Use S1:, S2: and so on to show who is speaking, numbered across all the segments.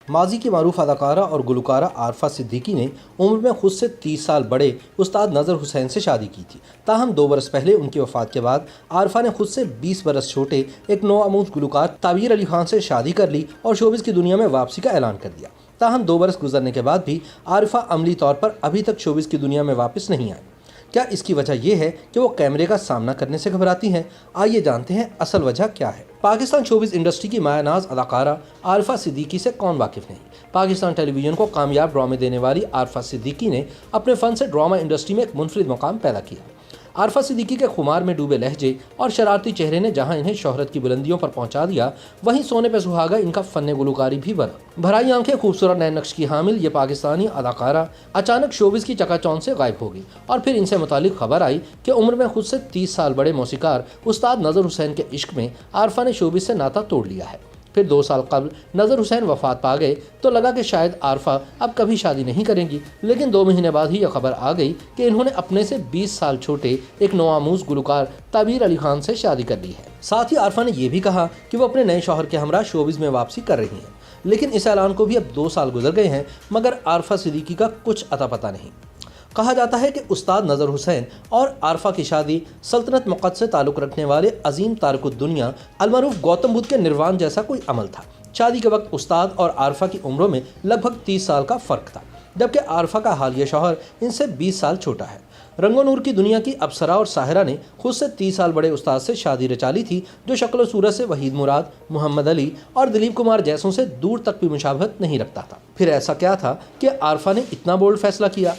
S1: ماضی کی معروف اداکارہ اور گلوکارہ عارفہ صدیقی نے عمر میں خود سے 30 سال بڑے استاد نظر حسین سے شادی کی تھی۔ تاہم 2 برس پہلے ان کی وفات کے بعد عارفہ نے خود سے 20 برس چھوٹے ایک نوآموز گلوکار تعبیر علی خان سے شادی کر لی اور شوبز کی دنیا میں واپسی کا اعلان کر دیا۔ تاہم 2 برس گزرنے کے بعد بھی عارفہ عملی طور پر ابھی تک شوبز کی دنیا میں واپس نہیں آئی۔ کیا اس کی وجہ یہ ہے کہ وہ کیمرے کا سامنا کرنے سے گھبراتی ہیں؟ آئیے جانتے ہیں اصل وجہ کیا ہے۔ پاکستان شوبز انڈسٹری کی مایہ ناز اداکارہ عارفہ صدیقی سے کون واقف نہیں؟ پاکستان ٹیلی ویژن کو کامیاب ڈرامے دینے والی عارفہ صدیقی نے اپنے فن سے ڈرامہ انڈسٹری میں ایک منفرد مقام پیدا کیا۔ عارفہ صدیقی کے خمار میں ڈوبے لہجے اور شرارتی چہرے نے جہاں انہیں شہرت کی بلندیوں پر پہنچا دیا، وہیں سونے پہ سہاگا ان کا فن گلوکاری بھی بنا۔ بھرائی آنکھیں، خوبصورت نئے نقش کی حامل یہ پاکستانی اداکارہ اچانک شوبز کی چکا چوند سے غائب ہو گئی اور پھر ان سے متعلق خبر آئی کہ عمر میں خود سے 30 سال بڑے موسیقار استاد نظر حسین کے عشق میں عارفہ نے شوبز سے ناتا توڑ لیا ہے۔ پھر 2 سال قبل نظر حسین وفات پا گئے تو لگا کہ شاید عارفہ اب کبھی شادی نہیں کریں گی، لیکن 2 مہینے بعد ہی یہ خبر آ گئی کہ انہوں نے اپنے سے 20 سال چھوٹے ایک نوآموز گلوکار تعبیر علی خان سے شادی کر لی ہے۔ ساتھ ہی عارفہ نے یہ بھی کہا کہ وہ اپنے نئے شوہر کے ہمراہ شوبز میں واپسی کر رہی ہیں، لیکن اس اعلان کو بھی اب 2 سال گزر گئے ہیں مگر عارفہ صدیقی کا کچھ اتا پتہ نہیں۔ کہا جاتا ہے کہ استاد نظر حسین اور عارفہ کی شادی سلطنت مقد سے تعلق رکھنے والے عظیم تارک الدنیا المعروف گوتم بدھ کے نروان جیسا کوئی عمل تھا۔ شادی کے وقت استاد اور عارفہ کی عمروں میں لگ بھگ 30 سال کا فرق تھا، جبکہ عارفہ کا حالیہ شوہر ان سے 20 سال چھوٹا ہے۔ رنگ و نور کی دنیا کی ابصرا اور ساحرہ نے خود سے 30 سال بڑے استاد سے شادی رچا لی تھی، جو شکل و صورت سے وحید مراد، محمد علی اور دلیپ کمار جیسوں سے دور تک بھی مشابہت نہیں رکھتا تھا۔ پھر ایسا کیا تھا کہ عارفہ نے اتنا بولڈ فیصلہ کیا؟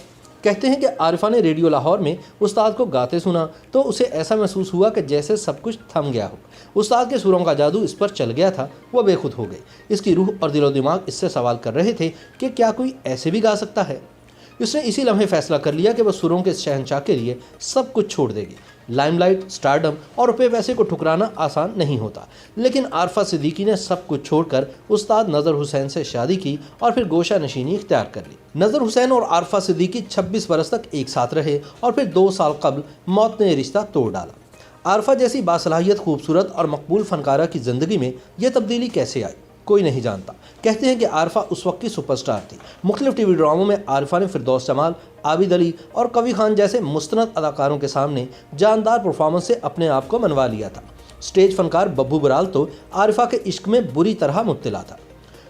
S1: کہتے ہیں کہ عارفہ نے ریڈیو لاہور میں استاد کو گاتے سنا تو اسے ایسا محسوس ہوا کہ جیسے سب کچھ تھم گیا ہو۔ استاد کے سروں کا جادو اس پر چل گیا تھا، وہ بے خود ہو گئی۔ اس کی روح اور دل و دماغ اس سے سوال کر رہے تھے کہ کیا کوئی ایسے بھی گا سکتا ہے؟ اس نے اسی لمحے فیصلہ کر لیا کہ وہ سروں کے شہنشاہ کے لیے سب کچھ چھوڑ دے گی۔ لائم لائٹ، سٹارڈم اور روپے پیسے کو ٹھکرانا آسان نہیں ہوتا، لیکن عارفہ صدیقی نے سب کچھ چھوڑ کر استاد نظر حسین سے شادی کی اور پھر گوشہ نشینی اختیار کر لی۔ نظر حسین اور عارفہ صدیقی 26 برس تک ایک ساتھ رہے اور پھر 2 سال قبل موت نے رشتہ توڑ ڈالا۔ عارفہ جیسی باصلاحیت، خوبصورت اور مقبول فنکارہ کی زندگی میں یہ تبدیلی کیسے آئی؟ کوئی نہیں جانتا۔ کہتے ہیں کہ عارفہ اس وقت کی سپر سٹار تھی۔ مختلف ٹی وی ڈراموں میں عارفہ نے فردوس جمال، عابد علی اور قوی خان جیسے مستند اداکاروں کے سامنے جاندار پرفارمنس سے اپنے آپ کو منوا لیا تھا۔ سٹیج فنکار ببو برال تو عارفہ کے عشق میں بری طرح مبتلا تھا۔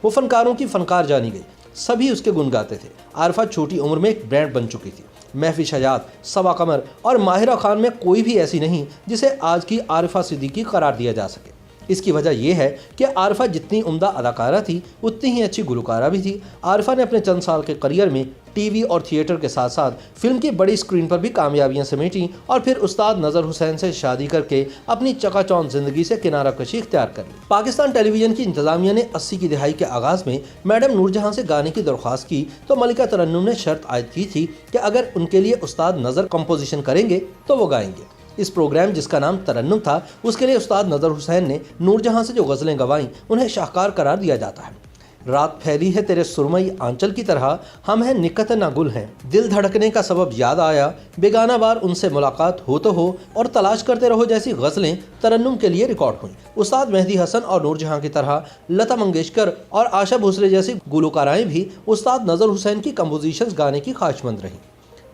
S1: وہ فنکاروں کی فنکار جانی گئی، سبھی اس کے گن گاتے تھے۔ عارفہ چھوٹی عمر میں ایک برانڈ بن چکی تھی۔ محفی شجاعت، صبا قمر اور ماہرہ خان میں کوئی بھی ایسی نہیں جسے آج کی عارفہ صدیقی قرار دیا جا سکے۔ اس کی وجہ یہ ہے کہ عارفہ جتنی عمدہ اداکارہ تھی اتنی ہی اچھی گلوکارہ بھی تھی۔ عارفہ نے اپنے چند سال کے کریئر میں ٹی وی اور تھیٹر کے ساتھ ساتھ فلم کی بڑی اسکرین پر بھی کامیابیاں سمیٹیں اور پھر استاد نظر حسین سے شادی کر کے اپنی چکا چوند زندگی سے کنارہ کشی اختیار کر لی۔ پاکستان ٹیلی ویژن کی انتظامیہ نے 80 کی دہائی کے آغاز میں میڈم نور جہاں سے گانے کی درخواست کی تو ملکہ ترنم نے شرط عائد کی تھی کہ اگر ان کے لیے استاد نظر کمپوزیشن کریں گے تو وہ گائیں گے۔ اس پروگرام جس کا نام ترنم تھا، اس کے لیے استاد نظر حسین نے نور جہاں سے جو غزلیں گوائیں انہیں شاہکار قرار دیا جاتا ہے۔ رات پھیلی ہے تیرے سرمئی آنچل کی طرح، ہم ہیں نکت نہ گل ہیں، دل دھڑکنے کا سبب یاد آیا، بیگانہ بار ان سے ملاقات ہو تو ہو اور تلاش کرتے رہو جیسی غزلیں ترنم کے لیے ریکارڈ ہوئیں۔ استاد مہدی حسن اور نور جہاں کی طرح لتا منگیشکر اور آشا بھوسلے جیسی گلوکارائیں بھی استاد نظر حسین کی کمپوزیشنز گانے کی خواہشمند رہیں۔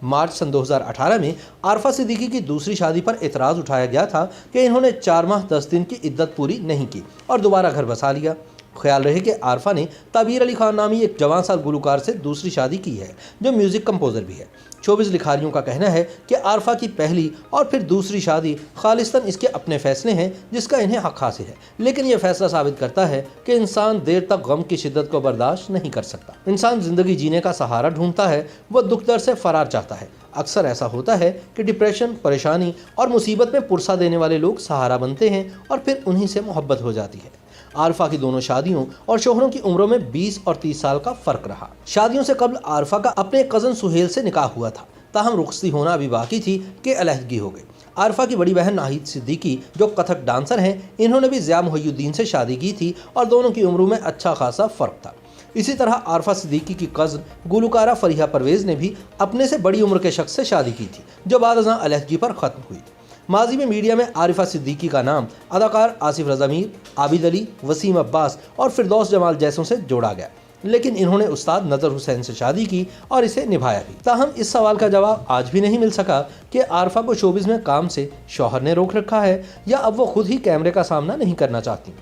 S1: مارچ سن 2018 میں عارفہ صدیقی کی دوسری شادی پر اعتراض اٹھایا گیا تھا کہ انہوں نے 4 ماہ 10 دن کی عدت پوری نہیں کی اور دوبارہ گھر بسا لیا۔ خیال رہے کہ عارفہ نے تعبیر علی خان نامی ایک جوان سال گلوکار سے دوسری شادی کی ہے جو میوزک کمپوزر بھی ہے۔ شوبز لکھاریوں کا کہنا ہے کہ عارفہ کی پہلی اور پھر دوسری شادی خالصتاً اس کے اپنے فیصلے ہیں جس کا انہیں حق حاصل ہے، لیکن یہ فیصلہ ثابت کرتا ہے کہ انسان دیر تک غم کی شدت کو برداشت نہیں کر سکتا۔ انسان زندگی جینے کا سہارا ڈھونڈتا ہے، وہ دکھ درد سے فرار چاہتا ہے۔ اکثر ایسا ہوتا ہے کہ ڈپریشن، پریشانی اور مصیبت میں پرسہ دینے والے لوگ سہارا بنتے ہیں اور پھر انہی سے محبت ہو جاتی ہے۔ عارفہ کی دونوں شادیوں اور شوہروں کی عمروں میں 20 اور 30 سال کا فرق رہا۔ شادیوں سے قبل عارفہ کا اپنے کزن سہیل سے نکاح ہوا تھا، تاہم رخصتی ہونا ابھی باقی تھی کہ علیحدگی ہو گئی۔ عارفہ کی بڑی بہن ناہید صدیقی جو کتھک ڈانسر ہیں، انہوں نے بھی ضیاء محی الدین سے شادی کی تھی اور دونوں کی عمروں میں اچھا خاصا فرق تھا۔ اسی طرح عارفہ صدیقی کی کزن گلوکارہ فریحہ پرویز نے بھی اپنے سے بڑی عمر کے شخص سے شادی کی تھی جو بعد ازاں علیحدگی پر ختم ہوئی۔ ماضی میں میڈیا میں عارفہ صدیقی کا نام اداکار آصف رضا میر، عابد علی، وسیم عباس اور فردوس جمال جیسوں سے جوڑا گیا۔ لیکن انہوں نے استاد نظر حسین سے شادی کی اور اسے نبھایا بھی۔ تاہم اس سوال کا جواب آج بھی نہیں مل سکا کہ عارفہ کو شوبز میں کام سے شوہر نے روک رکھا ہے یا اب وہ خود ہی کیمرے کا سامنا نہیں کرنا چاہتی۔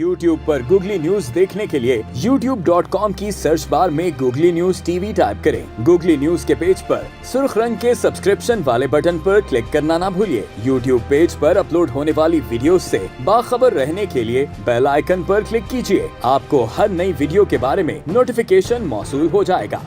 S2: YouTube پر گوگلی نیوز دیکھنے کے لیے youtube.com کی سرچ بار میں googly news T V type کریں۔ گوگلی نیوز کے پیج پر سرخ رنگ کے سبسکرپشن والے بٹن پر کلک کرنا نہ بھولیے۔ YouTube پیج پر اپلوڈ ہونے والی ویڈیوز سے باخبر رہنے کے لیے بیل آئیکن پر کلک کیجیے۔ آپ کو ہر نئی ویڈیو کے بارے میں نوٹیفیکیشن موصول ہو جائے گا۔